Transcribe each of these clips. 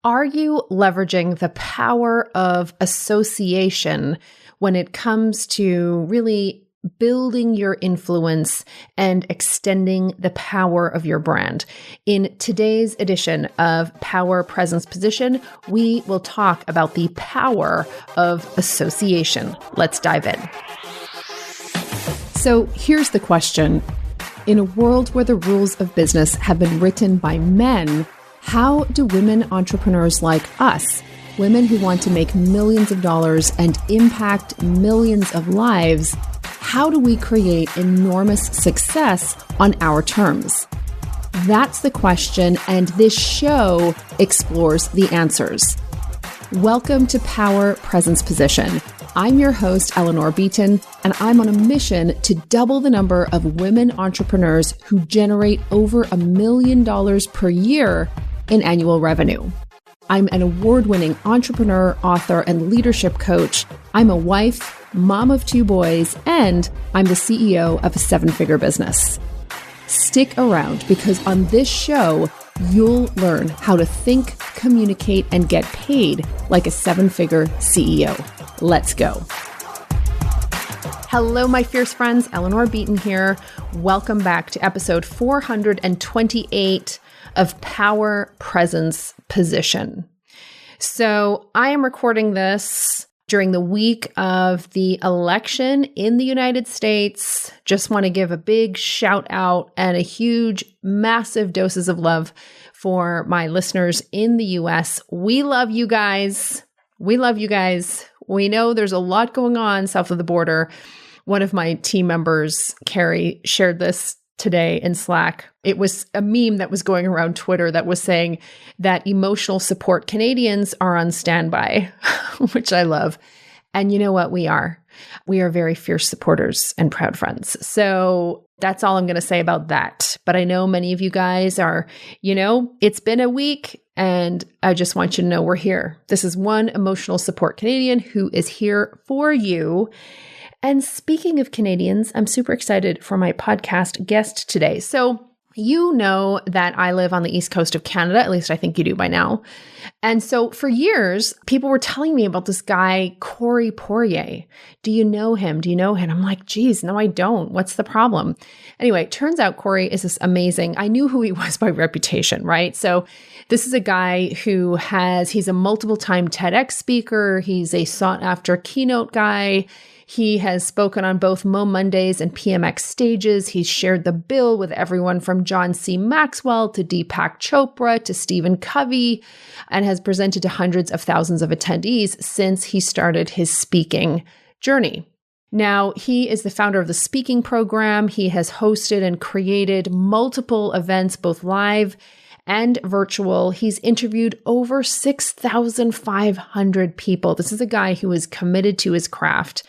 Are you leveraging the power of association when it comes to really building your influence and extending the power of your brand? In today's edition of Power Presence Position, we will talk about the power of association. Let's dive in. So here's the question. In a world where the rules of business have been written by men, how do women entrepreneurs like us, women who want to make millions of dollars and impact millions of lives, how do we create enormous success on our terms? That's the question, and this show explores the answers. Welcome to Power Presence Position. I'm your host, Eleanor Beaton, and I'm on a mission to double the number of women entrepreneurs who generate over $1 million per year in annual revenue. I'm an award-winning entrepreneur, author, and leadership coach. I'm a wife, mom of 2 boys, and I'm the CEO of a 7-figure business. Stick around because on this show, you'll learn how to think, communicate, and get paid like a 7-figure CEO. Let's go. Hello, my fierce friends. Eleanor Beaton here. Welcome back to episode 428 of Power Presence Position. So I am recording this during the week of the election in the United States. Just want to give a big shout out and a huge, massive doses of love for my listeners in the US. We love you guys. We love you guys. We know there's a lot going on south of the border. One of my team members, Carrie, shared this today in Slack. It was a meme that was going around Twitter that was saying that emotional support Canadians are on standby, which I love. And you know what? We are. We are very fierce supporters and proud friends. So that's all I'm going to say about that. But I know many of you guys are, it's been a week and I just want you to know we're here. This is one emotional support Canadian who is here for you. And speaking of Canadians, I'm super excited for my podcast guest today. So you know that I live on the east coast of Canada, at least I think you do by now. And so for years, people were telling me about this guy, Poirier. Do you know him? Do you know him? I'm like, geez, no, I don't. What's the problem? Anyway, it turns out Corey is this amazing. I knew who he was by reputation, right? So this is a guy he's a multiple time TEDx speaker. He's a sought after keynote guy. He has spoken on both Mo Mondays and PMX stages. He's shared the bill with everyone from John C. Maxwell to Deepak Chopra to Stephen Covey, and has presented to hundreds of thousands of attendees since he started his speaking journey. Now, he is the founder of the speaking program. He has hosted and created multiple events, both live and virtual. He's interviewed over 6,500 people. This is a guy who is committed to his craft.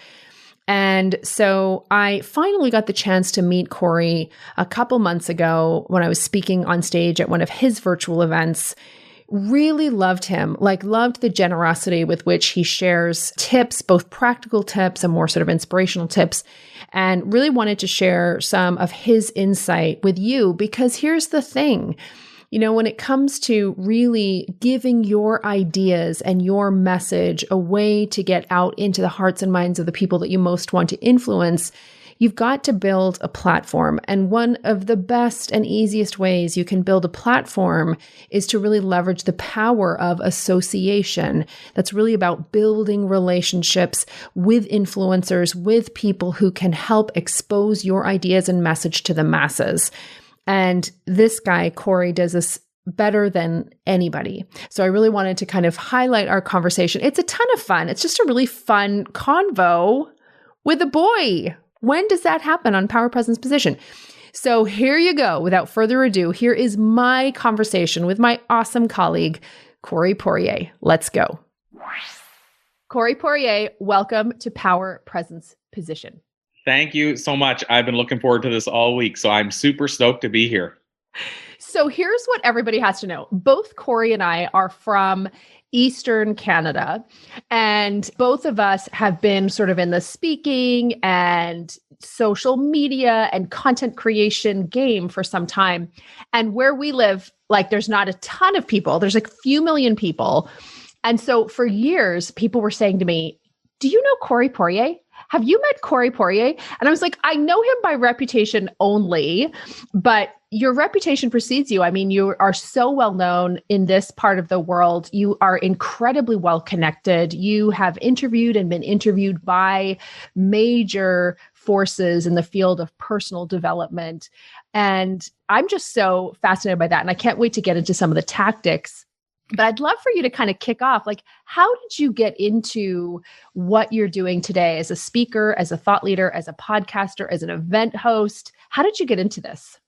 And so I finally got the chance to meet Corey a couple months ago when I was speaking on stage at one of his virtual events. Really loved him, loved the generosity with which he shares tips, both practical tips and more sort of inspirational tips, and really wanted to share some of his insight with you because here's the thing. When it comes to really giving your ideas and your message a way to get out into the hearts and minds of the people that you most want to influence, you've got to build a platform. And one of the best and easiest ways you can build a platform is to really leverage the power of association. That's really about building relationships with influencers, with people who can help expose your ideas and message to the masses. And this guy, Corey, does this better than anybody. So I really wanted to kind of highlight our conversation. It's a ton of fun. It's just a really fun convo with a boy. When does that happen on Power Presence Position? So here you go. Without further ado, here is my conversation with my awesome colleague, Corey Poirier. Let's go. Corey Poirier, welcome to Power Presence Position. Thank you so much. I've been looking forward to this all week, so I'm super stoked to be here. So here's what everybody has to know. Both Corey and I are from Eastern Canada, and both of us have been sort of in the speaking and social media and content creation game for some time. And where we live, like there's not a ton of people. There's like a few million people. And so for years, people were saying to me, do you know Corey Poirier? Have you met Corey Poirier? And I was like, I know him by reputation only, but your reputation precedes you. I mean, you are so well known in this part of the world. You are incredibly well connected. You have interviewed and been interviewed by major forces in the field of personal development. And I'm just so fascinated by that. And I can't wait to get into some of the tactics. But I'd love for you to kind of kick off, like, how did you get into what you're doing today as a speaker, as a thought leader, as a podcaster, as an event host? How did you get into this?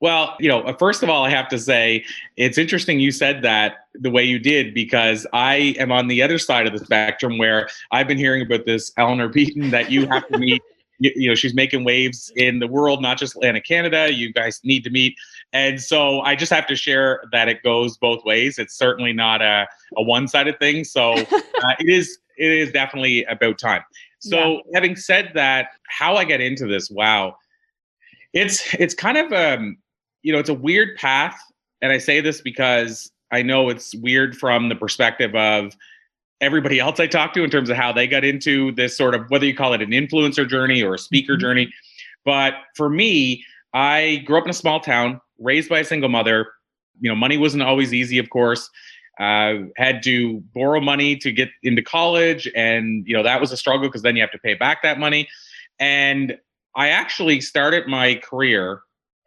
Well, first of all, I have to say, it's interesting you said that the way you did, because I am on the other side of the spectrum where I've been hearing about this Eleanor Beaton that you have to meet. She's making waves in the world, not just Atlantic Canada. You guys need to meet. And so I just have to share that it goes both ways. It's certainly not a one-sided thing. So it is definitely about time. So Having said that, how I get into this, wow. It's kind of, it's a weird path. And I say this because I know it's weird from the perspective of everybody else I talk to in terms of how they got into this sort of, whether you call it an influencer journey or a speaker journey. But for me, I grew up in a small town, raised by a single mother. Money wasn't always easy, of course. Had to borrow money to get into college. And, that was a struggle because then you have to pay back that money. And I actually started my career.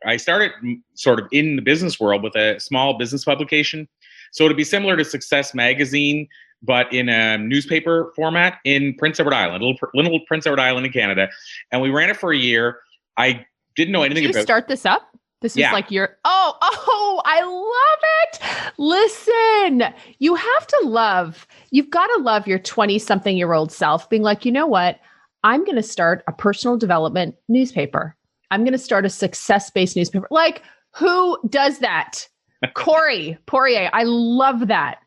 I started sort of in the business world with a small business publication. So to be similar to Success Magazine, but in a newspaper format in Prince Edward Island, little Prince Edward Island in Canada. And we ran it for a year. I didn't know anything about it. Did you start this up? This is like your, I love it. Listen, you've got to love your 20-something-year-old self being like, you know what? I'm going to start a personal development newspaper. I'm going to start a success-based newspaper. Like, who does that? Corey Poirier. I love that.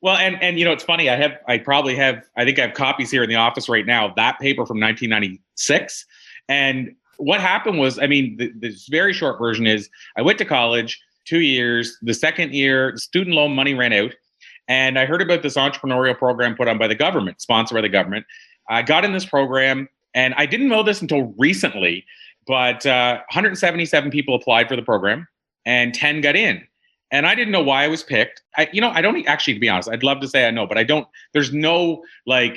Well, and it's funny. I think I have copies here in the office right now of that paper from 1996. And what happened was, this very short version is I went to college 2 years. The second year, student loan money ran out. And I heard about this entrepreneurial program put on by the government, sponsored by the government. I got in this program, and I didn't know this until recently, but 177 people applied for the program and 10 got in. And I didn't know why I was picked. I don't actually, to be honest, I'd love to say I know, but I don't, there's no,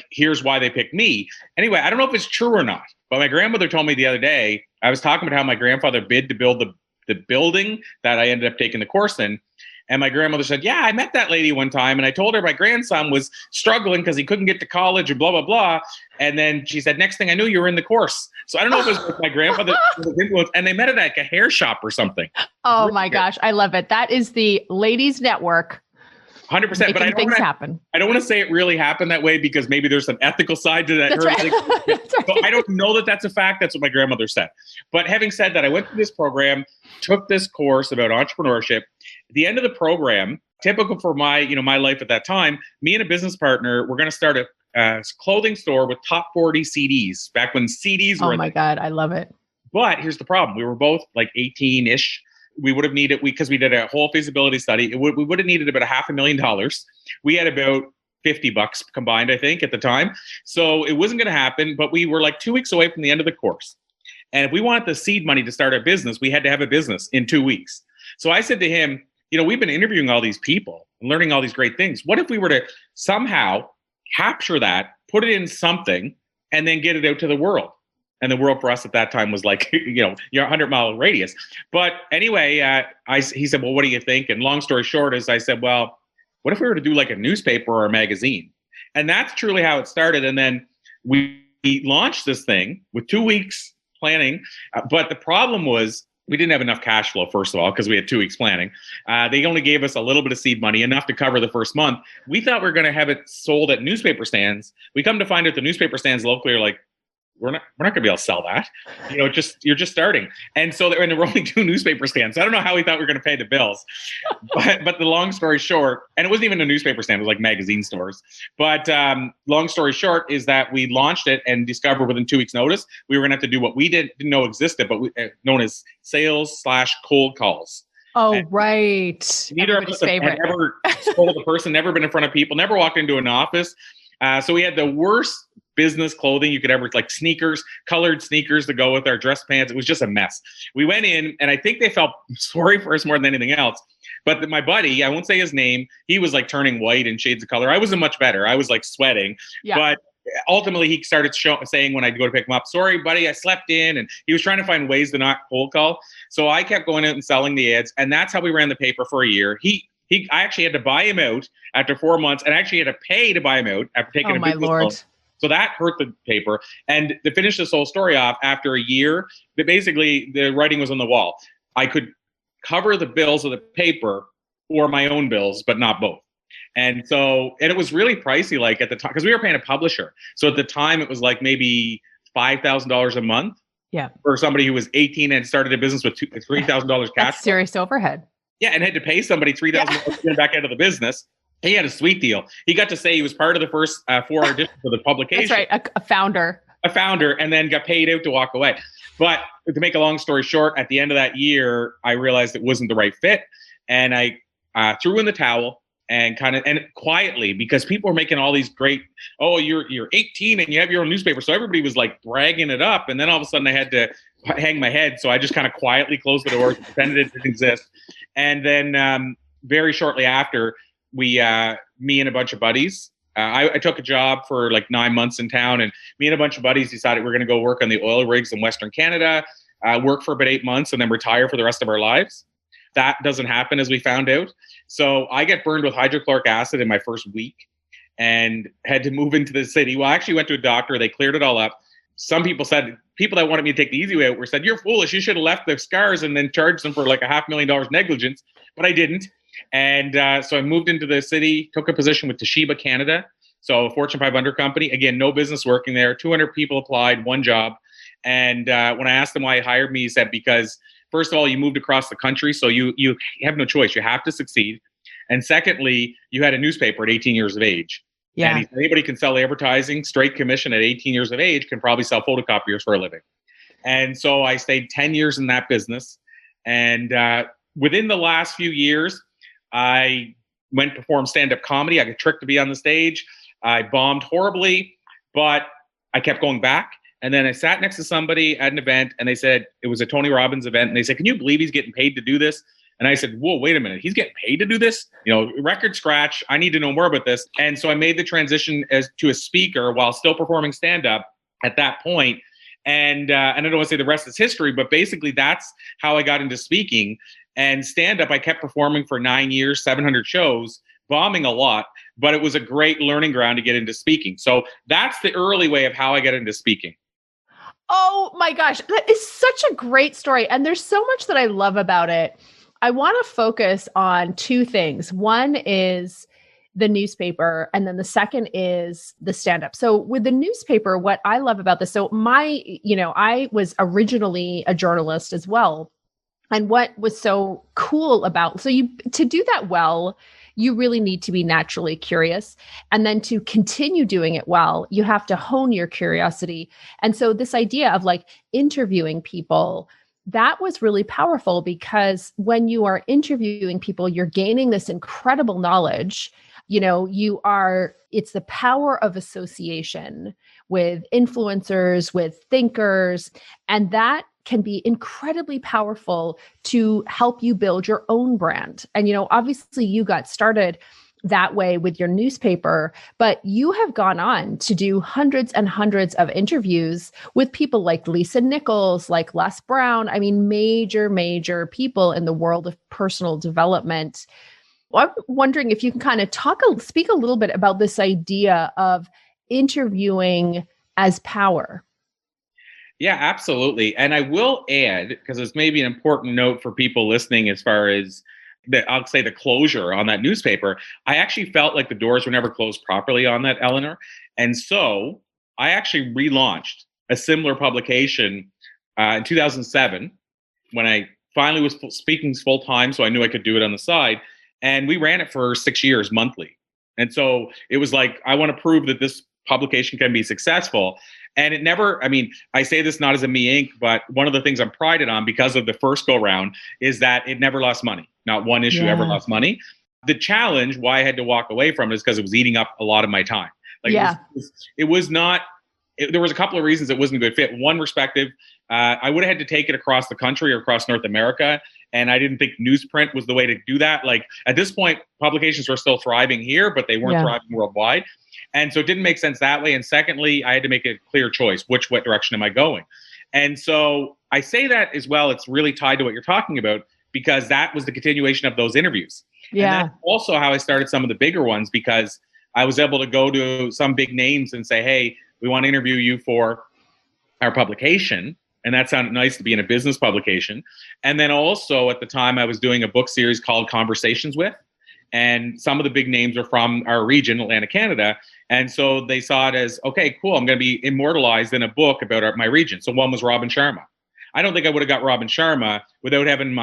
here's why they picked me. Anyway, I don't know if it's true or not, but my grandmother told me the other day, I was talking about how my grandfather bid to build the building that I ended up taking the course in. And my grandmother said, yeah, I met that lady one time. And I told her my grandson was struggling because he couldn't get to college and blah, blah, blah. And then she said, next thing I knew, you were in the course. So I don't know if it was my grandfather's influence. And they met at like a hair shop or something. Oh my gosh. I love it. That is the ladies network. 100%. But I don't want to say it really happened that way because maybe there's some ethical side to that. That's right. That's right. So I don't know that that's a fact. That's what my grandmother said. But having said that, I went through this program, took this course about entrepreneurship. At the end of the program, typical for my life at that time, me and a business partner, we're going to start a clothing store with top 40 CDs back when CDs were. Oh my God. I love it. But here's the problem. We were both like 18-ish. We would have needed, because we did a whole feasibility study, we would have needed about $500,000. We had about $50 combined, I think, at the time. So it wasn't going to happen, but we were like 2 weeks away from the end of the course. And if we wanted the seed money to start a business, we had to have a business in 2 weeks. So I said to him, we've been interviewing all these people and learning all these great things. What if we were to somehow capture that, put it in something, and then get it out to the world? And the world for us at that time was like, your 100-mile radius. But anyway, he said, well, what do you think? And long story short is I said, well, what if we were to do like a newspaper or a magazine? And that's truly how it started. And then we launched this thing with 2 weeks planning. But the problem was we didn't have enough cash flow, first of all, because we had 2 weeks planning. They only gave us a little bit of seed money, enough to cover the first month. We thought we were going to have it sold at newspaper stands. We come to find out the newspaper stands locally are like, we're not going to be able to sell that. You're just starting. And so there were only 2 newspaper stands. I don't know how we thought we were going to pay the bills, but the long story short, and it wasn't even a newspaper stand, it was like magazine stores. But long story short is that we launched it and discovered within 2 weeks notice, we were going to have to do what we didn't know existed, but known as sales/cold calls. Oh, and right. Neither of us had ever sold a person, never been in front of people, never walked into an office. So we had the worst business clothing you could ever, like sneakers, colored sneakers to go with our dress pants. It was just a mess. We went in, and I think they felt sorry for us more than anything else. But my buddy, I won't say his name, he was like turning white in shades of color. I wasn't much better. I was like sweating. Yeah. But ultimately, he started saying when I'd go to pick him up, sorry, buddy, I slept in. And he was trying to find ways to not cold call. So I kept going out and selling the ads. And that's how we ran the paper for a year. I actually had to buy him out after 4 months, and actually had to pay to buy him out after taking a business loan. So that hurt the paper. And to finish this whole story off, after a year, basically the writing was on the wall. I could cover the bills of the paper or my own bills, but not both. And it was really pricey, like at the time, because we were paying a publisher. So at the time, it was like maybe $5,000 a month. Yeah. For somebody who was 18 and started a business with $3,000 cash. That's serious overhead. Yeah, and had to pay somebody $3,000 to get back out of the business. He had a sweet deal. He got to say he was part of the first 4 auditions for the publication. That's right, a founder. A founder, and then got paid out to walk away. But to make a long story short, at the end of that year, I realized it wasn't the right fit, and I threw in the towel and quietly, because people were making all these great, oh, you're 18 and you have your own newspaper, so everybody was like bragging it up, and then all of a sudden I had to hang my head, so I just kind of quietly closed the doors, pretended it didn't exist, and then very shortly after, me and a bunch of buddies, I took a job for like 9 months in town, and me and a bunch of buddies decided we're going to go work on the oil rigs in Western Canada, work for about 8 months, and then retire for the rest of our lives. That doesn't happen, as we found out. So I get burned with hydrochloric acid in my first week and had to move into the city. Well, I actually went to a doctor. They cleared it all up. Some people that wanted me to take the easy way out said, you're foolish. You should have left the scars and then charged them for like $500,000 negligence. But I didn't. And so I moved into the city, took a position with Toshiba Canada. So a Fortune 500 company. Again, no business working there. 200 people applied, one job. And when I asked him why he hired me, he said, because first of all, you moved across the country, so you have no choice. You have to succeed. And secondly, you had a newspaper at 18 years of age. Yeah. And he said, anybody can sell advertising, straight commission at 18 years of age, can probably sell photocopiers for a living. And so I stayed 10 years in that business. And within the last few years, I went to perform stand-up comedy. I got tricked to be on the stage. I bombed horribly, but I kept going back. And then I sat next to somebody at an event, and they said, it was a Tony Robbins event, and they said, can you believe he's getting paid to do this? And I said, whoa, wait a minute. He's getting paid to do this? Record scratch. I need to know more about this. And so I made the transition to a speaker while still performing stand-up at that point. And I don't want to say the rest is history, but basically that's how I got into speaking. And stand-up, I kept performing for 9 years, 700 shows, bombing a lot, but it was a great learning ground to get into speaking. So that's the early way of how I got into speaking. Oh my gosh, that is such a great story. And there's so much that I love about it. I want to focus on 2 things. One is the newspaper, and then the second is the stand-up. So with the newspaper, what I love about this, so I was originally a journalist as well. And what was so cool about, to do that well, you really need to be naturally curious. And then to continue doing it well, you have to hone your curiosity. And so this idea of like interviewing people, that was really powerful, because when you are interviewing people, you're gaining this incredible knowledge. It's the power of association with influencers, with thinkers, and that can be incredibly powerful to help you build your own brand. And, obviously you got started that way with your newspaper, but you have gone on to do hundreds and hundreds of interviews with people like Lisa Nichols, like Les Brown. I mean, major people in the world of personal development. Well, I'm wondering if you can kind of speak a little bit about this idea of interviewing as power. Yeah, absolutely. And I will add, because it's maybe an important note for people listening as far as I'll say the closure on that newspaper, I actually felt like the doors were never closed properly on that, Eleanor. And so I actually relaunched a similar publication in 2007 when I finally was speaking full time, so I knew I could do it on the side. And we ran it for 6 years monthly. And so it was like, I want to prove that this publication can be successful. And it never, I mean, I say this not as a me ink, but one of the things I'm prided on because of the first go round is that it never lost money. Not one issue ever lost money. The challenge, why I had to walk away from it, is because it was eating up a lot of my time. Like it was not, there was a couple of reasons it wasn't a good fit. One perspective, I would have had to take it across the country or across North America. And I didn't think newsprint was the way to do that. Like at this point, publications were still thriving here, but they weren't thriving worldwide. And so it didn't make sense that way. And secondly, I had to make a clear choice. What direction am I going? And so I say that as well. It's really tied to what you're talking about because that was the continuation of those interviews. Yeah. And that's also how I started some of the bigger ones because I was able to go to some big names and say, hey, we want to interview you for our publication. And that sounded nice to be in a business publication. And then also at the time I was doing a book series called Conversations With. And some of the big names are from our region, Atlantic Canada. And so they saw it as, okay, cool, I'm going to be immortalized in a book about my region. So one was Robin Sharma. I don't think I would have got Robin Sharma without having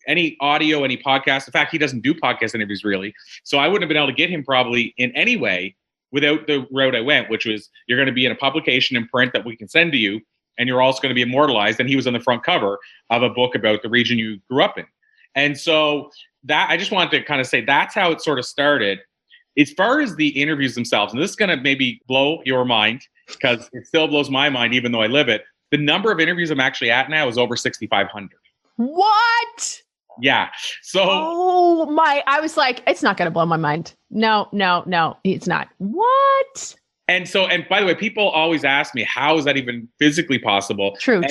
any audio, any podcast. In fact, he doesn't do podcast interviews really. So I wouldn't have been able to get him probably in any way without the route I went, which was you're going to be in a publication in print that we can send to you. And you're also going to be immortalized. And he was on the front cover of a book about the region you grew up in. And so that I just wanted to kind of say that's how it sort of started. As far as the interviews themselves, and this is going to maybe blow your mind because it still blows my mind, even though I live it. The number of interviews I'm actually at now is over 6,500. What? Yeah. So. Oh my, I was like, it's not going to blow my mind. No, it's not. What? And so, and by the way, people always ask me, how is that even physically possible? True.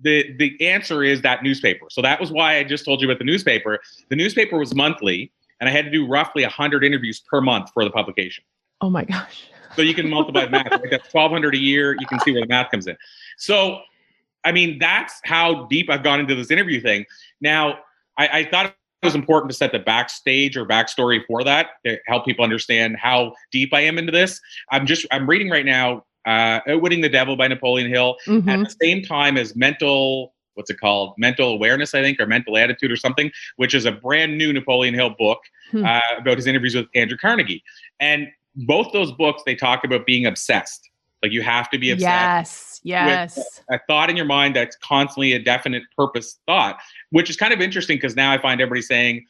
The answer is that newspaper. So that was why I just told you about the newspaper. The newspaper was monthly, and I had to do roughly 100 interviews per month for the publication. Oh my gosh. So you can multiply the math. Right? That's 1,200 a year. You can see where the math comes in. So, I mean, that's how deep I've gone into this interview thing. Now, I thought it was important to set the backstage or backstory for that to help people understand how deep I am into this. I'm reading right now, Outwitting the Devil by Napoleon Hill at the same time as mental awareness, I think, or mental attitude or something, which is a brand new Napoleon Hill book about his interviews with Andrew Carnegie. And both those books, they talk about being obsessed. Like you have to be obsessed. Yes. With a thought in your mind that's constantly a definite purpose thought, which is kind of interesting because now I find everybody saying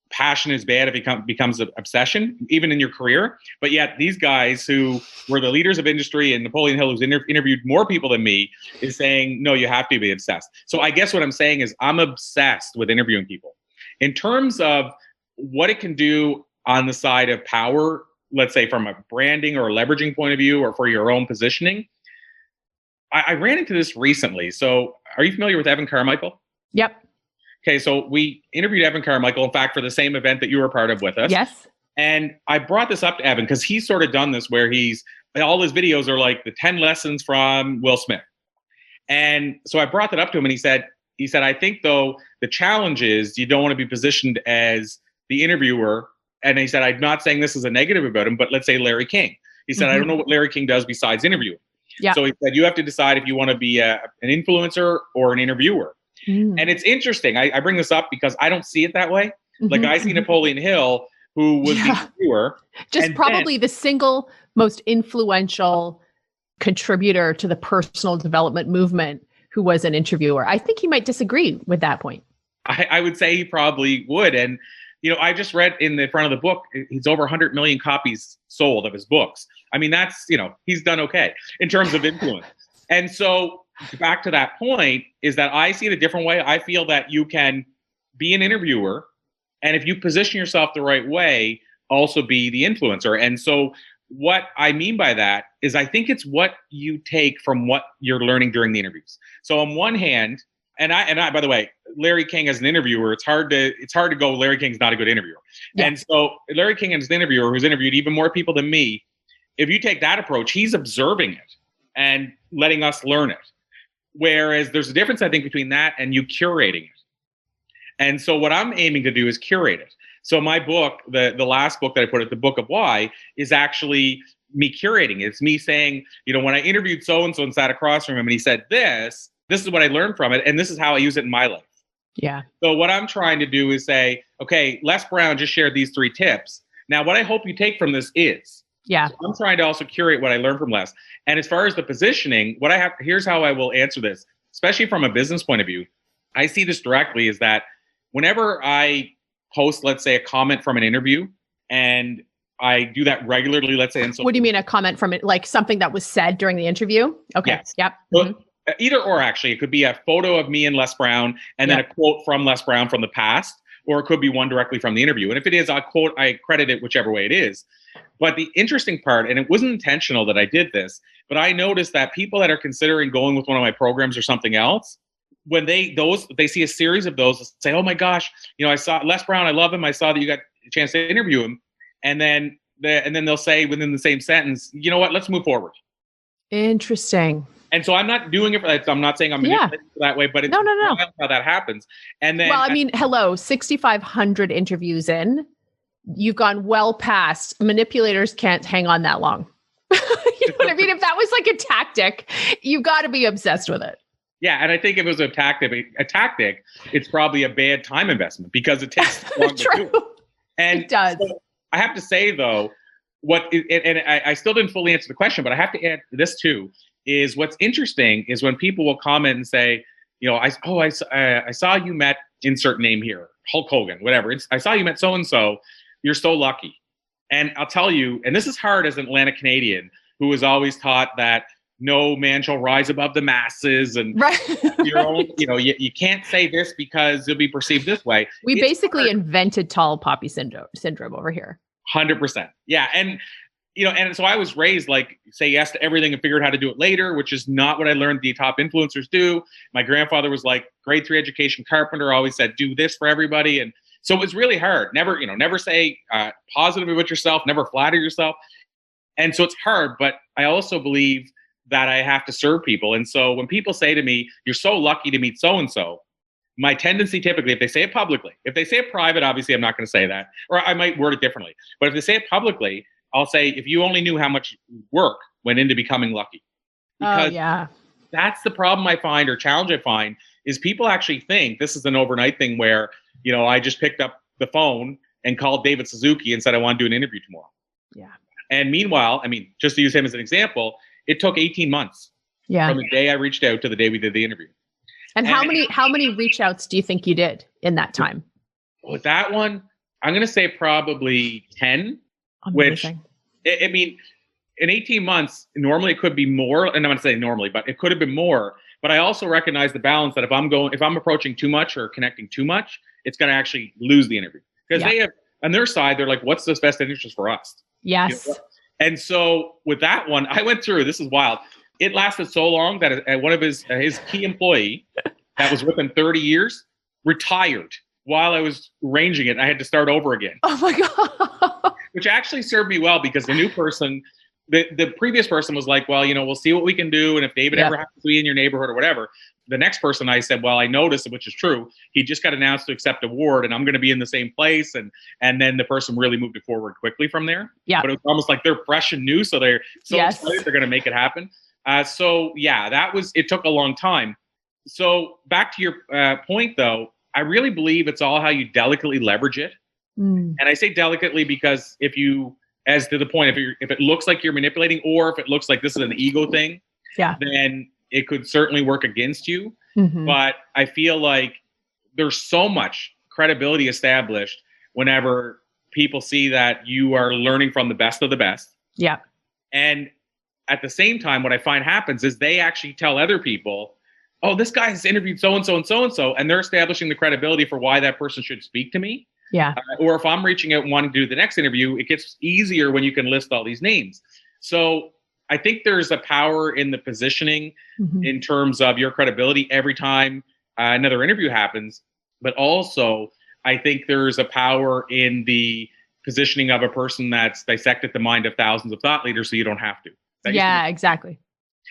passion is bad if it becomes an obsession, even in your career. But yet these guys who were the leaders of industry and Napoleon Hill, who's interviewed more people than me, is saying, no, you have to be obsessed. So I guess what I'm saying is I'm obsessed with interviewing people. In terms of what it can do on the side of power, let's say from a branding or a leveraging point of view or for your own positioning, I ran into this recently. So are you familiar with Evan Carmichael? Yep. Okay, so we interviewed Evan Carmichael, in fact, for the same event that you were part of with us. Yes. And I brought this up to Evan because he's sort of done this where all his videos are like the 10 lessons from Will Smith. And so I brought that up to him and he said, I think though the challenge is you don't want to be positioned as the interviewer. And he said, I'm not saying this is a negative about him, but let's say Larry King. He said, I don't know what Larry King does besides interviewing. Yeah. So he said, you have to decide if you want to be an influencer or an interviewer. And it's interesting. I bring this up because I don't see it that way. Like I see Napoleon Hill, who was the interviewer. Just probably the single most influential contributor to the personal development movement who was an interviewer. I think he might disagree with that point. I would say he probably would. And, I just read in the front of the book, he's over 100 million copies sold of his books. I mean, that's, he's done okay in terms of influence. And so back to that point is that I see it a different way. I feel that you can be an interviewer, and if you position yourself the right way, also be the influencer. And so what I mean by that is I think it's what you take from what you're learning during the interviews. So on one hand, and I, by the way, Larry King as an interviewer, it's hard to go, Larry King's not a good interviewer. Yeah. And so Larry King as an interviewer who's interviewed even more people than me, if you take that approach, he's observing it and letting us learn it. Whereas there's a difference, I think, between that and you curating it. And so what I'm aiming to do is curate it. So my book, the last book that I put out, The Book of Why, is actually me curating. It's me saying, when I interviewed so-and-so and sat across from him and he said this is what I learned from it. And this is how I use it in my life. Yeah. So what I'm trying to do is say, okay, Les Brown just shared these 3 tips. Now, what I hope you take from this is, so I'm trying to also curate what I learned from Les. And as far as the positioning, here's how I will answer this, especially from a business point of view. I see this directly is that whenever I post, let's say, a comment from an interview, and I do that regularly, let's say. What do you mean a comment from it? Like something that was said during the interview? Okay. Yes. Yep. Mm-hmm. Either or, actually. It could be a photo of me and Les Brown and then a quote from Les Brown from the past, or it could be one directly from the interview. And if it is, I credit it whichever way it is. But the interesting part, and it wasn't intentional that I did this, but I noticed that people that are considering going with one of my programs or something else, when they see a series of those, say, oh my gosh, I saw Les Brown, I love him. I saw that you got a chance to interview him. And then they'll say within the same sentence, you know what, let's move forward. Interesting. And so I'm not doing it for that. I'm not saying I'm manipulating that way, but it's no. how that happens. And then, 6,500 interviews in, you've gone well past. Manipulators can't hang on that long. You know what I mean? If that was like a tactic, you've got to be obsessed with it. Yeah, and I think if it was a tactic, it's probably a bad time investment because it takes long to do it. And it does. So I have to say though, I still didn't fully answer the question, but I have to add this too. Is what's interesting is when people will comment and say, I saw you met insert name here, Hulk Hogan, whatever. I saw you met so-and-so. You're so lucky. And I'll tell you, and this is hard as an Atlantic Canadian who was always taught that no man shall rise above the masses and your own, you can't say this because you'll be perceived this way. We basically invented tall poppy syndrome over here. 100%. Yeah. And and so I was raised like say yes to everything and figured out how to do it later, which is not what I learned the top influencers do. My grandfather was like grade 3 education carpenter, always said, do this for everybody. And so it was really hard. Never say positive about yourself, never flatter yourself. And so it's hard, but I also believe that I have to serve people. And so when people say to me, you're so lucky to meet so-and-so, my tendency typically, if they say it publicly, if they say it private, obviously I'm not going to say that, or I might word it differently. But if they say it publicly, I'll say, if you only knew how much work went into becoming lucky. Because that's the problem I find, or challenge I find, is people actually think this is an overnight thing where, I just picked up the phone and called David Suzuki and said, I want to do an interview tomorrow. Yeah. And meanwhile, just to use him as an example, it took 18 months from the day I reached out to the day we did the interview. And how many reach outs do you think you did in that time? With that one, I'm going to say probably 10. Amazing. Which, in 18 months, normally it could be more, and I'm going to say normally, but it could have been more. But I also recognize the balance that if I'm approaching too much or connecting too much, it's going to actually lose the interview. Because they have, on their side, they're like, what's the best interest for us? Yes. And so with that one, I went through, this is wild. It lasted so long that one of his key employee that was with him 30 years retired while I was arranging it. And I had to start over again. Oh my God. Which actually served me well because the new person, the previous person was like, well, we'll see what we can do. And if David ever happens to be in your neighborhood or whatever, the next person I said, well, I noticed, which is true, he just got announced to accept award and I'm going to be in the same place. And then the person really moved it forward quickly from there. Yeah. But it was almost like they're fresh and new. So they're so excited they're going to make it happen. It took a long time. So back to your point though, I really believe it's all how you delicately leverage it. And I say delicately because if it looks like you're manipulating, or if it looks like this is an ego thing, then it could certainly work against you. Mm-hmm. But I feel like there's so much credibility established whenever people see that you are learning from the best of the best. Yeah. And at the same time, what I find happens is they actually tell other people, oh, this guy has interviewed so-and-so and so-and-so, and they're establishing the credibility for why that person should speak to me. Yeah. Or if I'm reaching out and wanting to do the next interview, it gets easier when you can list all these names. So I think there's a power in the positioning in terms of your credibility every time another interview happens. But also, I think there's a power in the positioning of a person that's dissected the mind of thousands of thought leaders so you don't have to. Exactly.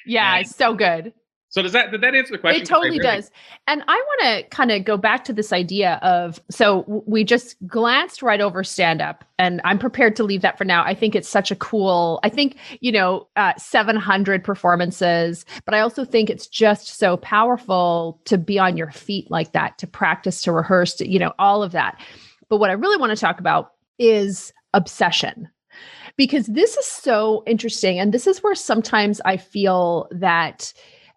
Yeah, it's so good. So did that answer the question? It totally does. And I want to kind of go back to this idea of, so we just glanced right over stand-up, and I'm prepared to leave that for now. I think it's such a cool, 700 performances, but I also think it's just so powerful to be on your feet like that, to practice, to rehearse, to, all of that. But what I really want to talk about is obsession, because this is so interesting. And this is where sometimes I feel that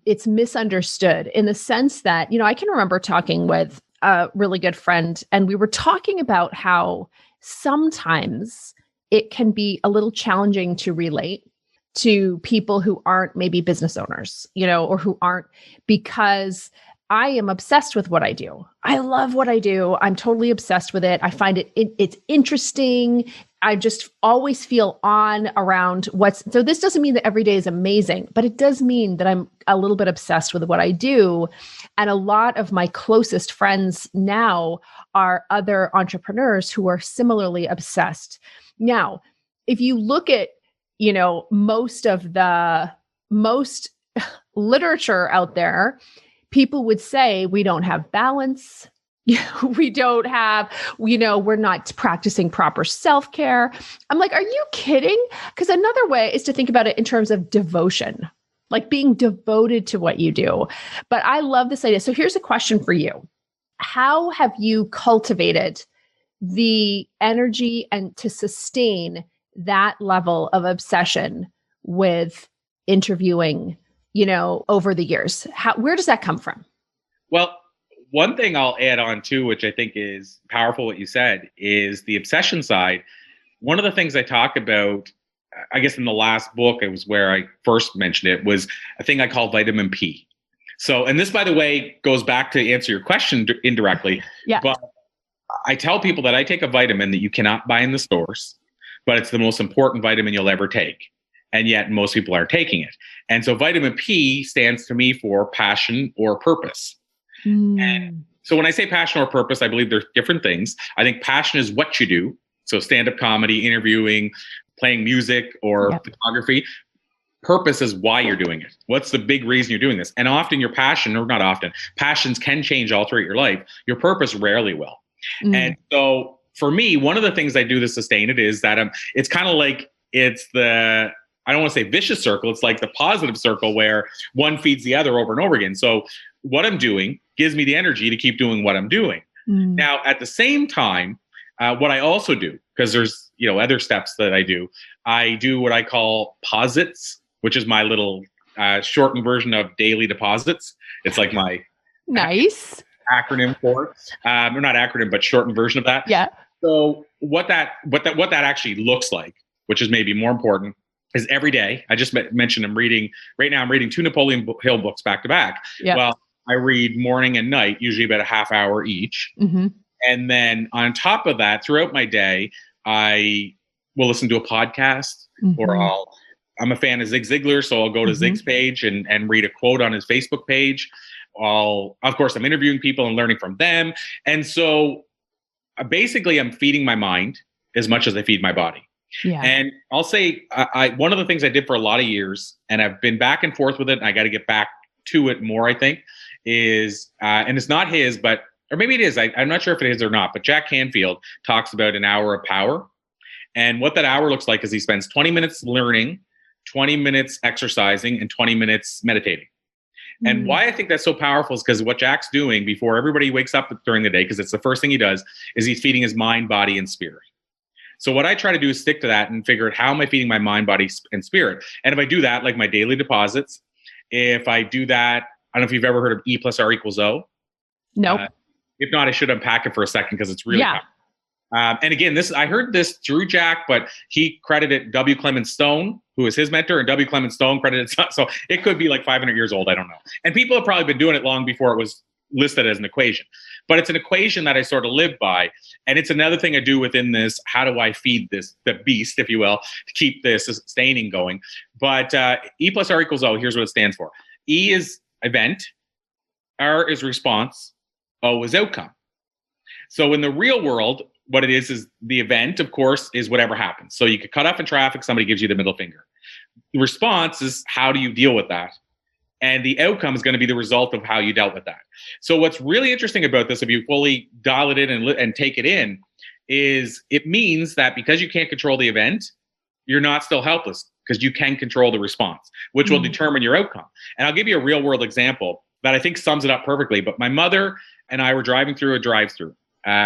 it's misunderstood, in the sense that, I can remember talking with a really good friend, and we were talking about how sometimes it can be a little challenging to relate to people who aren't maybe business owners, or who aren't, because I am obsessed with what I do. I love what I do. I'm totally obsessed with it. I find it's interesting. I just always feel on around so this doesn't mean that every day is amazing, but it does mean that I'm a little bit obsessed with what I do. And a lot of my closest friends now are other entrepreneurs who are similarly obsessed. Now, if you look at, most literature out there, people would say we don't have balance. We don't have, we're not practicing proper self-care. I'm like, are you kidding? Because another way is to think about it in terms of devotion, like being devoted to what you do. But I love this idea. So here's a question for you. How have you cultivated the energy and to sustain that level of obsession with interviewing, over the years? Where does that come from? Well, one thing I'll add on to, which I think is powerful, what you said, is the obsession side. One of the things I talk about, I guess in the last book, it was where I first mentioned it, was a thing I call vitamin P. So, and this, by the way, goes back to answer your question indirectly. Yeah. But I tell people that I take a vitamin that you cannot buy in the stores, but it's the most important vitamin you'll ever take. And yet most people aren't taking it. And so vitamin P stands to me for passion or purpose. And so when I say passion or purpose, I believe there's different things. I think passion is what you do. So stand-up comedy, interviewing, playing music, or photography. Purpose is why you're doing it. What's the big reason you're doing this? And often your passion, or not often, passions can change all throughout your life. Your purpose rarely will. And so for me, one of the things I do to sustain it is that it's kind of like it's the, I don't want to say vicious circle. It's like the positive circle where one feeds the other over and over again. So what I'm doing gives me the energy to keep doing what I'm doing. Now, at the same time, what I also do, because there's, other steps that I do what I call posits, which is my little shortened version of daily deposits. It's like my nice acronym for it. Or not acronym, but shortened version of that. Yeah. So what that actually looks like, which is maybe more important, is every day. I just mentioned I'm reading 2 Napoleon Hill books back to back. Yeah. Well, I read morning and night, usually about a half hour each. And then on top of that, throughout my day, I will listen to a podcast, or I'm a fan of Zig Ziglar, so I'll go to Zig's page and read a quote on his Facebook page. Of course, I'm interviewing people and learning from them. And so basically I'm feeding my mind as much as I feed my body. Yeah. And I'll say, one of the things I did for a lot of years, and I've been back and forth with it, and I got to get back to it more, I think, is, and it's not his, or maybe it is, I'm not sure if it is or not, but Jack Canfield talks about an hour of power. And what that hour looks like is he spends 20 minutes learning, 20 minutes exercising, and 20 minutes meditating. And why I think that's so powerful is because what Jack's doing before everybody wakes up during the day, because it's the first thing he does, is he's feeding his mind, body, and spirit. So what I try to do is stick to that and figure out how am I feeding my mind, body, and spirit. And if I do that, like my daily deposits, if I do that, I don't know if you've ever heard of E plus R equals O. Nope. If not, I should unpack it for a second because it's really powerful. And again, I heard this through Jack, but he credited W. Clement Stone, who is his mentor, and W. Clement Stone credited. So it could be like 500 years old. I don't know. And people have probably been doing it long before it was listed as an equation. But it's an equation that I sort of live by. And it's another thing I do within this. How do I feed the beast, if you will, to keep this sustaining going? But E plus R equals O, here's what it stands for. E is event. R is response. O is outcome. So in the real world, what it is the event, of course, is whatever happens. So you get cut off in traffic, somebody gives you the middle finger. The response is how do you deal with that? And the outcome is going to be the result of how you dealt with that. So what's really interesting about this, if you fully dial it in and take it in, is it means that because you can't control the event, you're not still helpless because you can control the response, which will determine your outcome. And I'll give you a real world example that I think sums it up perfectly. But my mother and I were driving through a drive-through.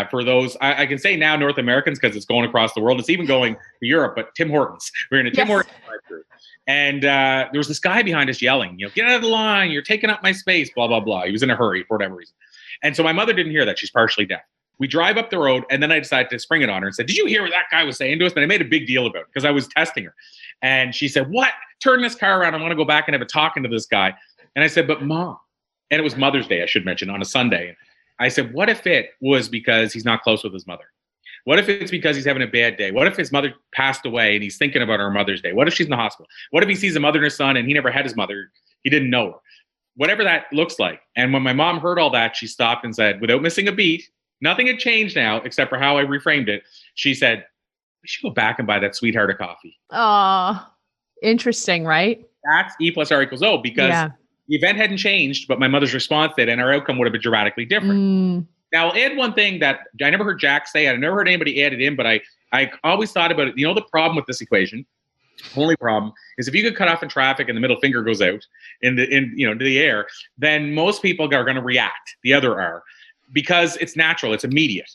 For those, I can say now North Americans because it's going across the world. It's even going to Europe, but Tim Hortons. We're in a Tim Hortons drive-through. And there was this guy behind us yelling, get out of the line. You're taking up my space, blah, blah, blah. He was in a hurry for whatever reason. And so my mother didn't hear that. She's partially deaf. We drive up the road, and then I decided to spring it on her and said, did you hear what that guy was saying to us? And I made a big deal about it because I was testing her. And she said, what? Turn this car around. I want to go back and have a talking to this guy. And I said, but Mom, and it was Mother's Day, I should mention, on a Sunday. I said, what if it was because he's not close with his mother? What if it's because he's having a bad day? What if his mother passed away and he's thinking about her Mother's Day? What if she's in the hospital? What if he sees a mother and a son and he never had his mother? He didn't know her. Whatever that looks like. And when my mom heard all that, she stopped and said, without missing a beat, nothing had changed now except for how I reframed it. She said, we should go back and buy that sweetheart a coffee. Oh, interesting, right? That's E plus R equals O because the event hadn't changed, but my mother's response did, and our outcome would have been dramatically different. Now, I'll add one thing that I never heard Jack say. I never heard anybody add it in, but I always thought about it. The problem with this equation, only problem, is if you get cut off in traffic and the middle finger goes out into the air, then most people are going to react, the other R, because it's natural, it's immediate.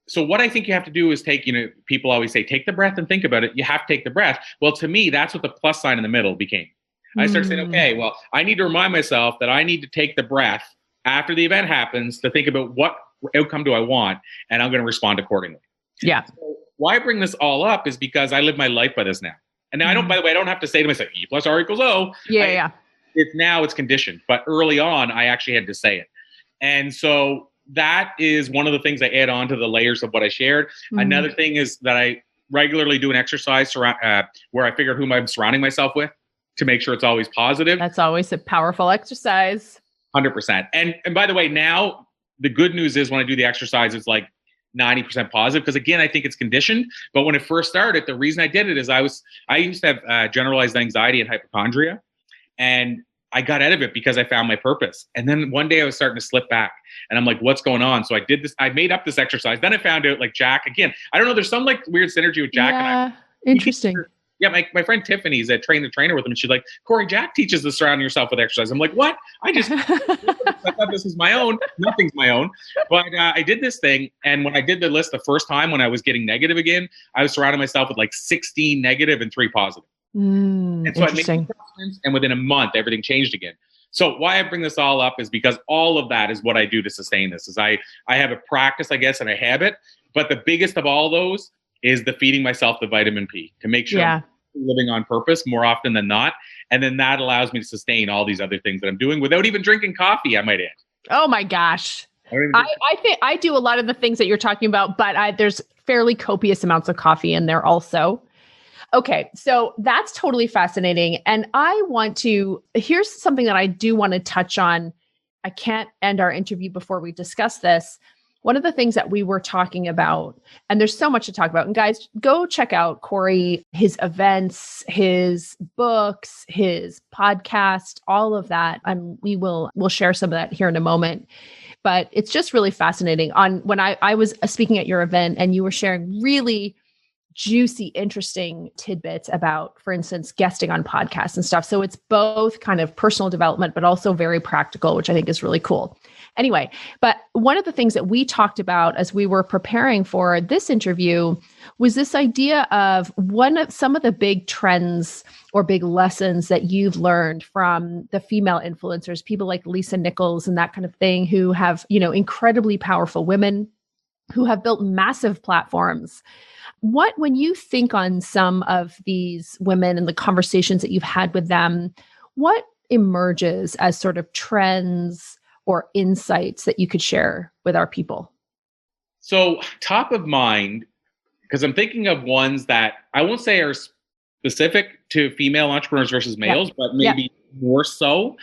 So what I think you have to do is take, people always say, take the breath and think about it. You have to take the breath. Well, to me, that's what the plus sign in the middle became. I started saying, okay, well, I need to remind myself that I need to take the breath after the event happens to think about what outcome do I want, and I'm going to respond accordingly. Yeah. So why I bring this all up is because I live my life by this now. And now by the way, I don't have to say to myself, E plus R equals O. It's conditioned. But early on, I actually had to say it. And so that is one of the things I add on to the layers of what I shared. Another thing is that I regularly do an exercise where I figure whom I'm surrounding myself with to make sure it's always positive. That's always a powerful exercise. 100%. And by the way, now the good news is when I do the exercise, it's like 90% positive. Because again, I think it's conditioned. But when it first started, the reason I did it is I used to have generalized anxiety and hypochondria. And I got out of it because I found my purpose. And then one day I was starting to slip back and I'm like, what's going on? So I did this, I made up this exercise. Then I found out like Jack, again, I don't know, there's some like weird synergy with Jack and I. Interesting. Yeah, my friend Tiffany's a trainer with him. And she's like, Corey, Jack teaches us surrounding yourself with exercise. I'm like, what? I thought this was my own. Nothing's my own. But I did this thing. And when I did the list the first time when I was getting negative again, I was surrounding myself with like 16 negative and 3 positive. And so I made adjustments, and within a month, everything changed again. So why I bring this all up is because all of that is what I do to sustain this. Is I have a practice, I guess, and a habit. But the biggest of all those is the feeding myself the vitamin P to make sure I'm living on purpose more often than not. And then that allows me to sustain all these other things that I'm doing without even drinking coffee, I might add. Oh my gosh. I think I do a lot of the things that you're talking about, but there's fairly copious amounts of coffee in there also. Okay, so that's totally fascinating. And here's something that I do want to touch on. I can't end our interview before we discuss this. One of the things that we were talking about, and there's so much to talk about, and guys, go check out Corey, his events, his books, his podcast, all of that. And we'll share some of that here in a moment. But it's just really fascinating. When I was speaking at your event and you were sharing really juicy, interesting tidbits about, for instance, guesting on podcasts and stuff. So it's both kind of personal development, but also very practical, which I think is really cool. Anyway, but one of the things that we talked about as we were preparing for this interview was this idea of some of the big trends or big lessons that you've learned from the female influencers, people like Lisa Nichols and that kind of thing, who have, incredibly powerful women who have built massive platforms. When you think on some of these women and the conversations that you've had with them, what emerges as sort of trends or insights that you could share with our people? So top of mind, because I'm thinking of ones that I won't say are specific to female entrepreneurs versus males, but maybe more so.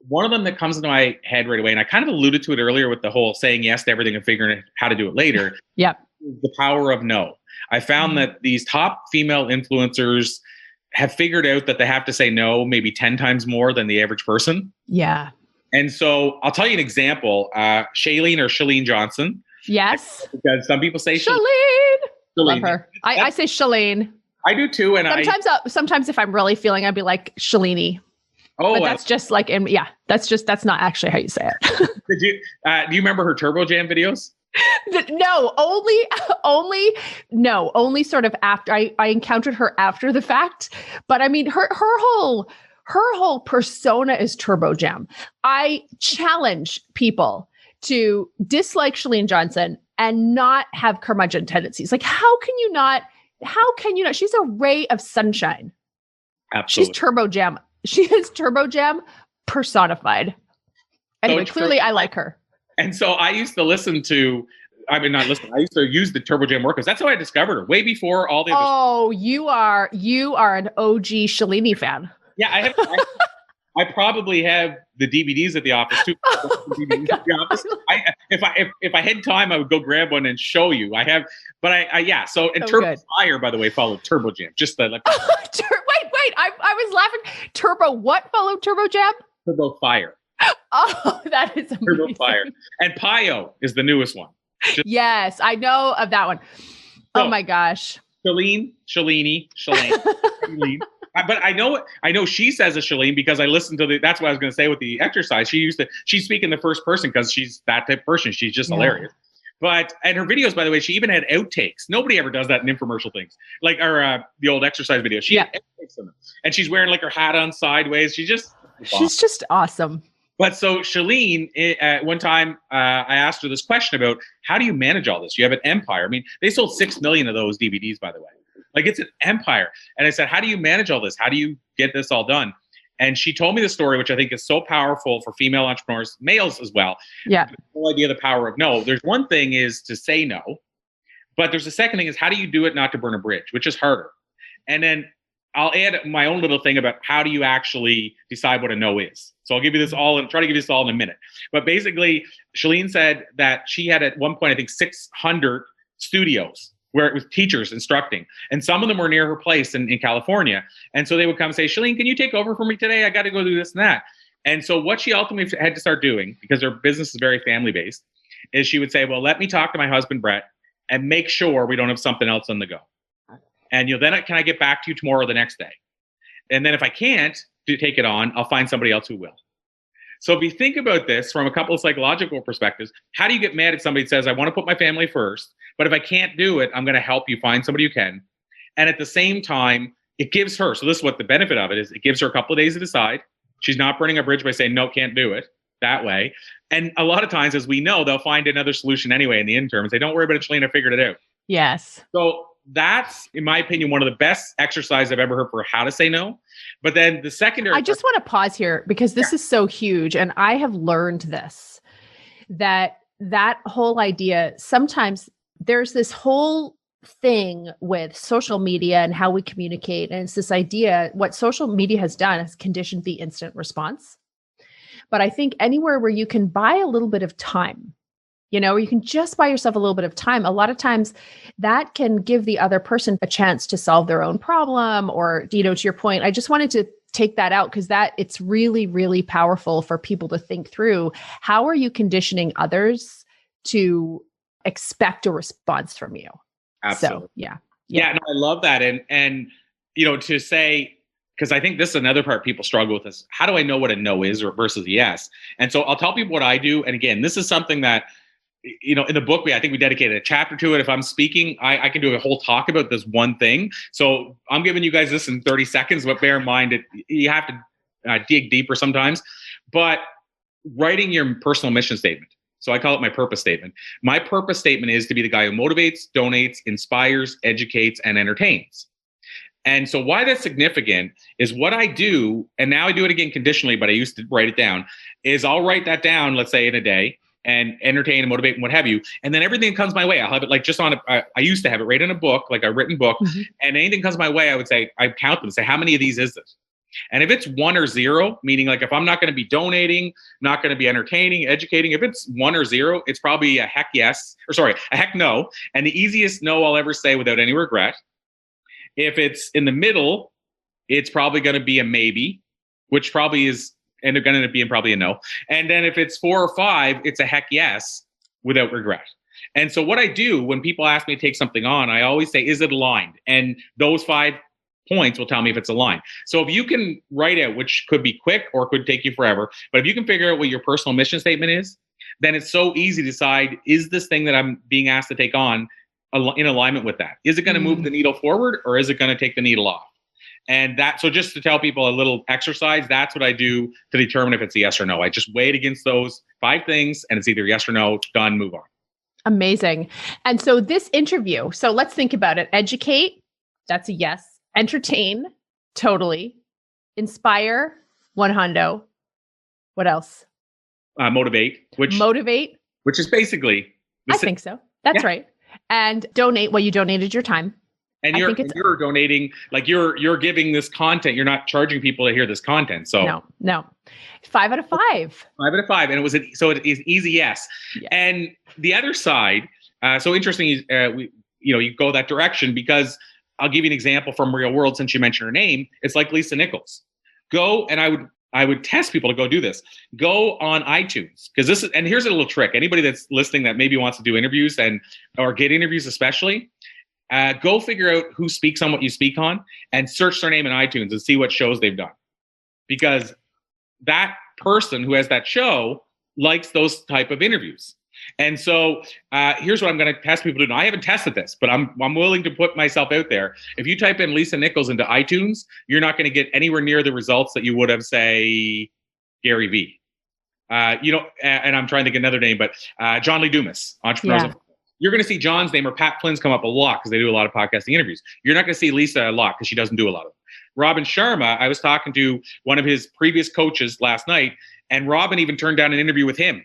One of them that comes into my head right away, and I kind of alluded to it earlier with the whole saying yes to everything and figuring out how to do it later. The power of no. I found that these top female influencers have figured out that they have to say no maybe 10 times more than the average person. Yeah. And so I'll tell you an example. Shalene Johnson. Yes. Because some people say Shalene. Love her. I say Shalene. I do too. And sometimes if I'm really feeling, I'd be like Shalini. Oh, but that's just like, that's not actually how you say it. Do you remember her Turbo Jam videos? No, only sort of after I encountered her after the fact. But I mean, her whole persona is Turbo Jam. I challenge people to dislike Shalene Johnson and not have curmudgeon tendencies. Like, how can you not? She's a ray of sunshine. Absolutely. She's Turbo Jam. She is Turbo Jam personified. Anyway, clearly I like her. And so I used to I used to use the Turbo Jam workouts. That's how I discovered her, way before all the other. Oh, you are an OG Shalini fan. Yeah, I probably have the DVDs at the office too. If I had time, I would go grab one and show you. I have, but So Turbo Fire, by the way, followed Turbo Jam. Just the like. Wait! I was laughing. Turbo what followed Turbo Jam? Turbo Fire. Oh, that is amazing. Turbo Fire. And Pio is the newest one. Yes, I know of that one. Oh my gosh. Shalene. But I know she says a Shalene because I listened to that's what I was going to say with the exercise. She's speaking the first person because she's that type of person. She's just hilarious. And her videos, by the way, she even had outtakes. Nobody ever does that in infomercial things, like the old exercise videos. She had outtakes in them, and she's wearing like her hat on sideways. She's just awesome. But so Shalene, one time I asked her this question about how do you manage all this? You have an empire. I mean, they sold 6 million of those DVDs, by the way. Like, it's an empire. And I said, how do you manage all this? How do you get this all done? And she told me the story, which I think is so powerful for female entrepreneurs, males as well. Yeah. The whole idea of the power of no. There's one thing is to say no, but there's a second thing is how do you do it not to burn a bridge, which is harder. And then I'll add my own little thing about how do you actually decide what a no is. So I'll give you this all and try to give you this all in a minute. But basically, Shalene said that she had at one point, I think 600 studios where it was teachers instructing. And some of them were near her place in California. And so they would come and say, Shalene, can you take over for me today? I got to go do this and that. And so what she ultimately had to start doing, because her business is very family-based, is she would say, well, let me talk to my husband, Brett, and make sure we don't have something else on the go. And then can I get back to you tomorrow or the next day? And then if I can't take it on, I'll find somebody else who will. So if you think about this from a couple of psychological perspectives, how do you get mad at somebody that says, I want to put my family first, but if I can't do it, I'm going to help you find somebody who can. And at the same time, it gives her, so this is what the benefit of it is, it gives her a couple of days to decide. She's not burning a bridge by saying, no, can't do it that way. And a lot of times, as we know, they'll find another solution anyway in the interim. Say, don't worry about it, Shalene, I figured it out. Yes. So that's, in my opinion, one of the best exercises I've ever heard for how to say no. But then the secondary... I just want to pause here because this is so huge. And I have learned this, that whole idea, sometimes there's this whole thing with social media and how we communicate. And it's this idea, what social media has done is conditioned the instant response. But I think anywhere where you can buy a little bit of time, you can just buy yourself a little bit of time. A lot of times that can give the other person a chance to solve their own problem or, to your point, I just wanted to take that out because it's really, really powerful for people to think through. How are you conditioning others to expect a response from you? Absolutely. So, yeah. No, I love that. And to say, because I think this is another part people struggle with is how do I know what a no is versus a yes? And so I'll tell people what I do. And again, this is something that, in the book, I think we dedicated a chapter to it. If I'm speaking, I can do a whole talk about this one thing. So I'm giving you guys this in 30 seconds, but bear in mind you have to dig deeper sometimes. But writing your personal mission statement. So I call it my purpose statement. My purpose statement is to be the guy who motivates, donates, inspires, educates, and entertains. And so why that's significant is what I do, and now I do it again conditionally, but I used to write it down, is I'll write that down, let's say in a day, and entertain and motivate and what have you. And then everything comes my way. I'll have it like just on I used to have it right in a book, like a written book. Mm-hmm. And anything comes my way, I would say, I count them and say, how many of these is this? And if it's 1 or 0, meaning like if I'm not going to be donating, not going to be entertaining, educating, if it's 1 or 0, it's probably a heck yes, a heck no. And the easiest no I'll ever say without any regret. If it's in the middle, it's probably going to be a maybe, which probably is going to end up being probably a no. And then if it's 4 or 5, it's a heck yes without regret. And so what I do when people ask me to take something on, I always say, is it aligned? And those 5 points will tell me if it's aligned. So if you can write out, which could be quick or could take you forever, but if you can figure out what your personal mission statement is, then it's so easy to decide, is this thing that I'm being asked to take on in alignment with that? Is it going to move the needle forward, or is it going to take the needle off? And so just to tell people a little exercise, that's what I do to determine if it's a yes or no. I just weigh it against those 5 things, and it's either yes or no, done, move on. Amazing. And so this interview, so let's think about it. Educate, that's a yes. Entertain, totally. Inspire, 100. What else? Motivate, which is basically I think so. That's right. And donate. Well, you donated your time. And you're donating, like you're giving this content. You're not charging people to hear this content. So no. 5 out of 5. 5 out of 5, and it is easy yes. And the other side, so interesting. You go that direction, because I'll give you an example from real world. Since you mentioned her name, it's like Lisa Nichols. Go, and I would test people to go do this. Go on iTunes, because and here's a little trick. Anybody that's listening that maybe wants to do interviews or get interviews especially, go figure out who speaks on what you speak on and search their name in iTunes and see what shows they've done. Because that person who has that show likes those type of interviews. And so here's what I'm going to test people to do. Now, I haven't tested this, but I'm willing to put myself out there. If you type in Lisa Nichols into iTunes, you're not going to get anywhere near the results that you would have, say, Gary Vee. And I'm trying to get another name, but John Lee Dumas, Entrepreneurs. Yeah. You're going to see John's name or Pat Flynn's come up a lot because they do a lot of podcasting interviews. You're not going to see Lisa a lot because she doesn't do a lot of them. Robin Sharma, I was talking to one of his previous coaches last night, and Robin even turned down an interview with him.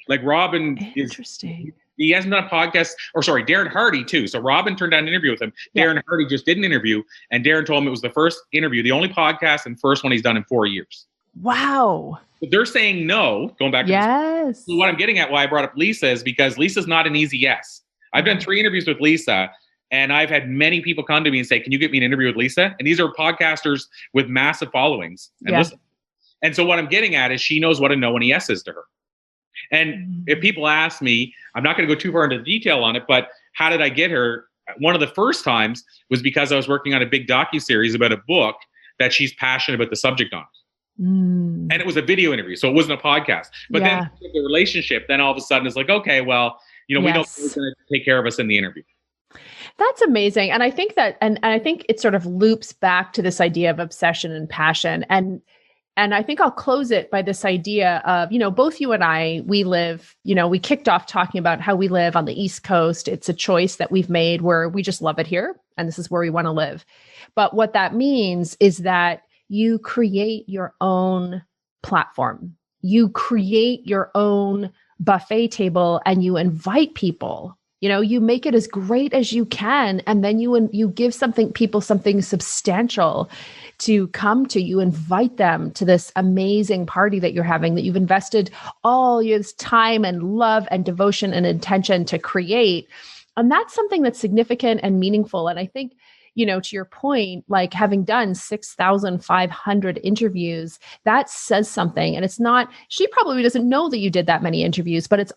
Like Robin Interesting. He hasn't done a podcast, Darren Hardy too. So Robin turned down an interview with him. Yeah. Darren Hardy just did an interview, and Darren told him it was the first interview, the only podcast and first one he's done in 4 years. Wow. But they're saying no, going back to this. So what I'm getting at, why I brought up Lisa, is because Lisa's not an easy yes. I've done 3 interviews with Lisa, and I've had many people come to me and say, can you get me an interview with Lisa? And these are podcasters with massive followings. And so what I'm getting at is she knows what a no and a yes is to her. And if people ask me, I'm not going to go too far into detail on it, but how did I get her? One of the first times was because I was working on a big docuseries about a book that she's passionate about the subject on. And it was a video interview, so it wasn't a podcast. But then the relationship, then all of a sudden it's like, okay, well, we know who's going to take care of us in the interview. That's amazing. And I think that, and I think it sort of loops back to this idea of obsession and passion. And I think I'll close it by this idea of, both you and I, we live, we kicked off talking about how we live on the East Coast. It's a choice that we've made where we just love it here. And this is where we want to live. But what that means is that you create your own platform. You create your own buffet table and you invite people. You make it as great as you can, and then you give people something substantial to come to. You invite them to this amazing party that you're having, that you've invested all your time and love and devotion and intention to create. And that's something that's significant and meaningful. And I think, to your point, like having done 6,500 interviews, that says something. And it's not, she probably doesn't know that you did that many interviews, but it's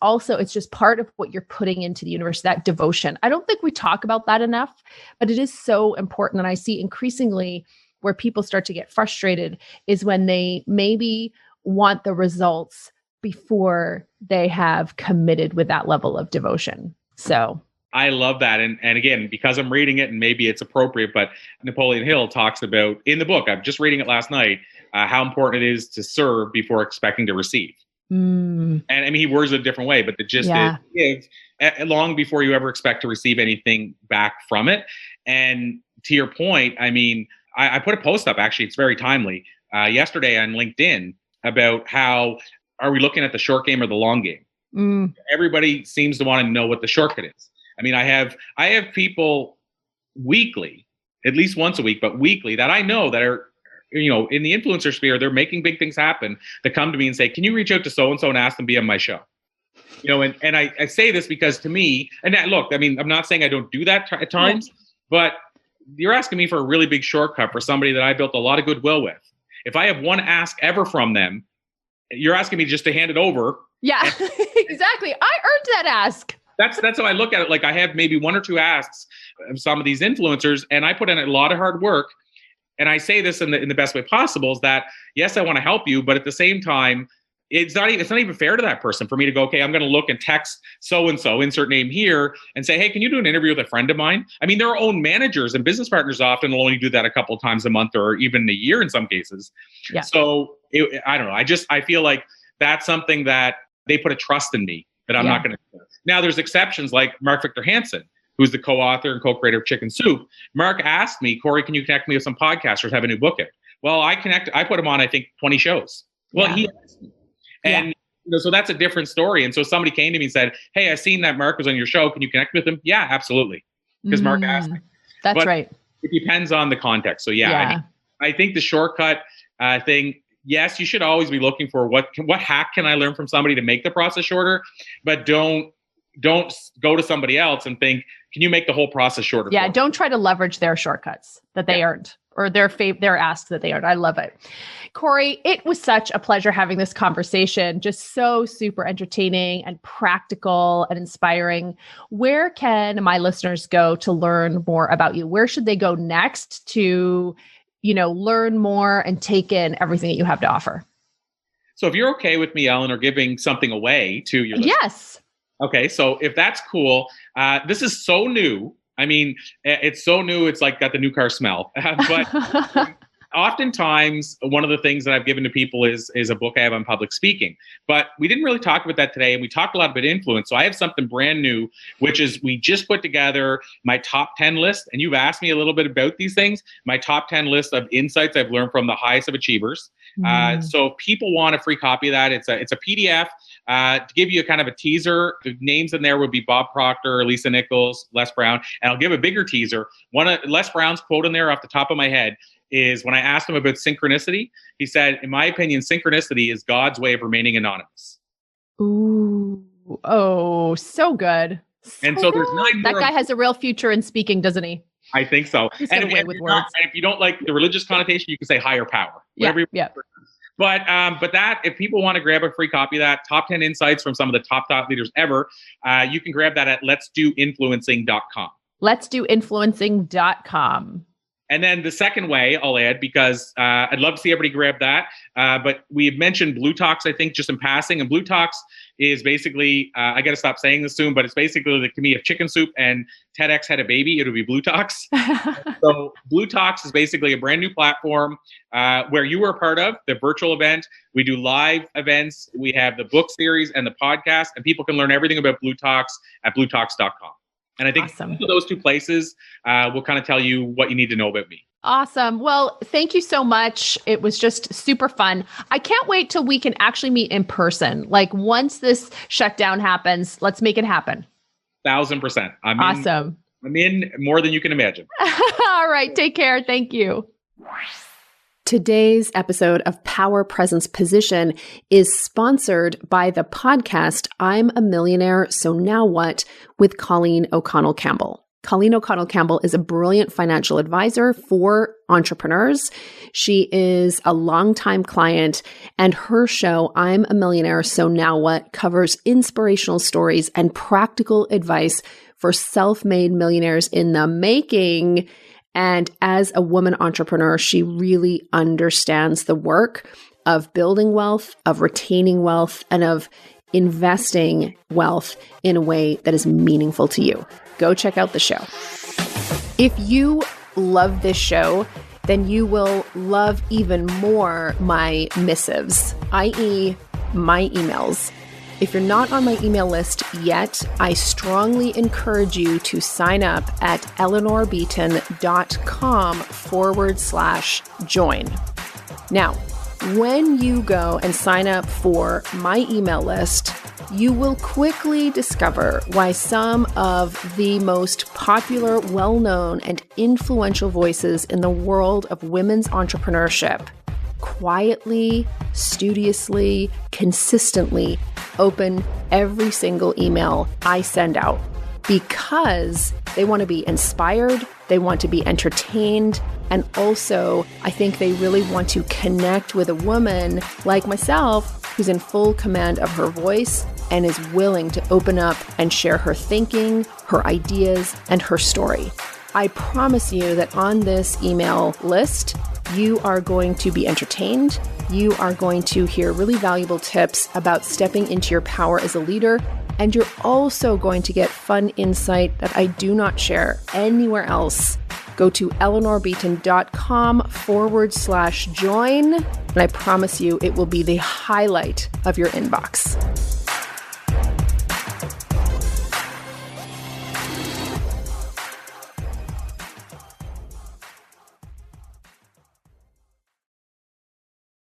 just part of what you're putting into the universe, that devotion. I don't think we talk about that enough, but it is so important. And I see increasingly where people start to get frustrated is when they maybe want the results before they have committed with that level of devotion. So I love that. And again, because I'm reading it and maybe it's appropriate, but Napoleon Hill talks about in the book, I'm just reading it last night, how important it is to serve before expecting to receive. And I mean, he words it a different way, but the gist is give long before you ever expect to receive anything back from it. And to your point, I mean, I put a post up, actually, it's very timely, yesterday on LinkedIn about how are we looking at the short game or the long game? Everybody seems to want to know what the shortcut is. I mean, I have people weekly, at least once a week, but weekly, that I know that are, in the influencer sphere, they're making big things happen, that come to me and say, can you reach out to so-and-so and ask them to be on my show? And I say this because to me, and look, I mean, I'm not saying I don't do that at times, but you're asking me for a really big shortcut for somebody that I built a lot of goodwill with. If I have one ask ever from them, you're asking me just to hand it over. Yeah, exactly. I earned that ask. That's how I look at it. Like I have maybe one or two asks of some of these influencers, and I put in a lot of hard work. And I say this in the best way possible, is that, yes, I want to help you, but at the same time, it's not even fair to that person for me to go, okay, I'm going to look and text so-and-so, insert name here, and say, hey, can you do an interview with a friend of mine? I mean, their own managers and business partners often will only do that a couple of times a month or even a year in some cases. Yeah. So I don't know. I feel like that's something that they put a trust in me that I'm not going to do. Now, there's exceptions like Mark Victor Hansen, who's the co-author and co-creator of Chicken Soup. Mark asked me, Corey, can you connect me with some podcasters, have a new book out? Well, I put him on, I think, 20 shows. Well, he asked me. And so that's a different story. And so somebody came to me and said, hey, I've seen that Mark was on your show. Can you connect with him? Yeah, absolutely. Because Mark asked me. That's right. It depends on the context. So I think the shortcut thing, yes, you should always be looking for what hack can I learn from somebody to make the process shorter, but don't go to somebody else and think, can you make the whole process shorter? Yeah, don't try to leverage their shortcuts that they earned or their asks that they earned. I love it. Corey, it was such a pleasure having this conversation. Just so super entertaining and practical and inspiring. Where can my listeners go to learn more about you? Where should they go next to, learn more and take in everything that you have to offer? So if you're okay with me, Eleanor, giving something away to your listeners. Yes. Okay, so if that's cool, this is so new. I mean, it's so new, it's like got the new car smell. But oftentimes, one of the things that I've given to people is a book I have on public speaking. But we didn't really talk about that today, and we talked a lot about influence. So I have something brand new, which is we just put together my top 10 list. And you've asked me a little bit about these things. My top 10 list of insights I've learned from the highest of achievers. So if people want a free copy of that, it's a PDF. To give you a kind of a teaser, the names in there would be Bob Proctor, Lisa Nichols, Les Brown. And I'll give a bigger teaser. One of Les Brown's quote in there off the top of my head is when I asked him about synchronicity, he said, in my opinion, synchronicity is God's way of remaining anonymous. Ooh. Oh, so good. And so there's 9 That guy has a real future in speaking, doesn't he? I think so. And if you don't like the religious connotation, you can say higher power. Yeah. But that, if people want to grab a free copy of that, top 10 insights from some of the top leaders ever, you can grab that at letsdoinfluencing.com. Letsdoinfluencing.com. And then the second way I'll add, because I'd love to see everybody grab that, but we have mentioned Blue Talks, I think, just in passing. And Blue Talks is basically, I got to stop saying this soon, but it's basically like to me, if Chicken Soup and TEDx had a baby, it would be Blue Talks. So Blue Talks is basically a brand new platform where you were a part of the virtual event. We do live events. We have the book series and the podcast, and people can learn everything about Blue Talks at bluetalks.com. And I think both of those two places will kind of tell you what you need to know about me. Awesome. Well, thank you so much. It was just super fun. I can't wait till we can actually meet in person. Like once this shutdown happens, let's make it happen. 1,000%. Awesome. I'm in more than you can imagine. All right. Take care. Thank you. Today's episode of Power Presence Position is sponsored by the podcast I'm a Millionaire, So Now What? With Colleen O'Connell Campbell. Colleen O'Connell Campbell is a brilliant financial advisor for entrepreneurs. She is a longtime client, and her show, I'm a Millionaire, So Now What? Covers inspirational stories and practical advice for self-made millionaires in the making. And as a woman entrepreneur, she really understands the work of building wealth, of retaining wealth, and of investing wealth in a way that is meaningful to you. Go check out the show. If you love this show, then you will love even more my missives, i.e., my emails. If you're not on my email list yet, I strongly encourage you to sign up at eleanorbeaton.com/join. Now, when you go and sign up for my email list, you will quickly discover why some of the most popular, well-known, and influential voices in the world of women's entrepreneurship quietly, studiously, consistently open every single email I send out because they want to be inspired, They want to be entertained. And also, I think they really want to connect with a woman like myself who's in full command of her voice and is willing to open up and share her thinking, her ideas, and her story. I promise you that on this email list, you are going to be entertained. You are going to hear really valuable tips about stepping into your power as a leader. And you're also going to get fun insight that I do not share anywhere else. Go to eleanorbeaton.com/join. And I promise you it will be the highlight of your inbox.